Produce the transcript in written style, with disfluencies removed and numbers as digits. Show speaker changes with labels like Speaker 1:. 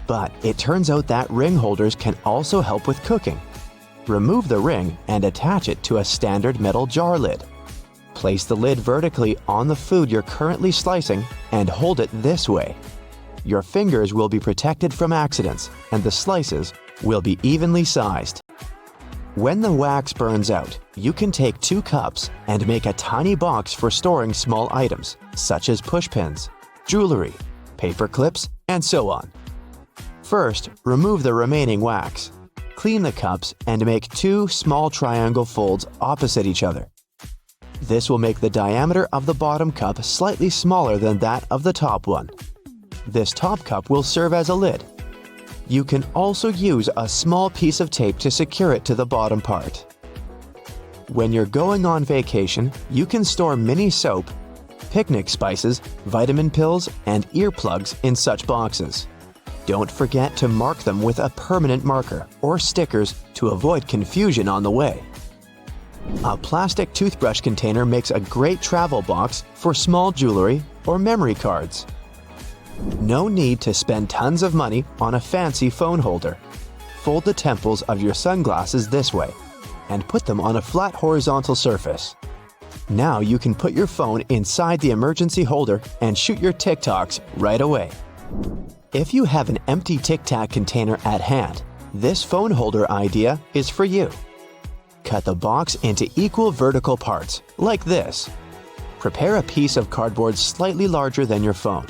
Speaker 1: But it turns out that ring holders can also help with cooking. Remove the ring and attach it to a standard metal jar lid. Place the lid vertically on the food you're currently slicing and hold it this way. Your fingers will be protected from accidents and the slices will be evenly sized. When the wax burns out, you can take 2 cups and make a tiny box for storing small items, such as pushpins, jewelry, paper clips, and so on. First, remove the remaining wax. Clean the cups and make 2 small triangle folds opposite each other. This will make the diameter of the bottom cup slightly smaller than that of the top one. This top cup will serve as a lid. You can also use a small piece of tape to secure it to the bottom part. When you're going on vacation, you can store mini soap, picnic spices, vitamin pills, and earplugs in such boxes. Don't forget to mark them with a permanent marker or stickers to avoid confusion on the way. A plastic toothbrush container makes a great travel box for small jewelry or memory cards. No need to spend tons of money on a fancy phone holder. Fold the temples of your sunglasses this way and put them on a flat horizontal surface. Now you can put your phone inside the emergency holder and shoot your TikToks right away. If you have an empty Tic Tac container at hand, this phone holder idea is for you. Cut the box into equal vertical parts, like this. Prepare a piece of cardboard slightly larger than your phone.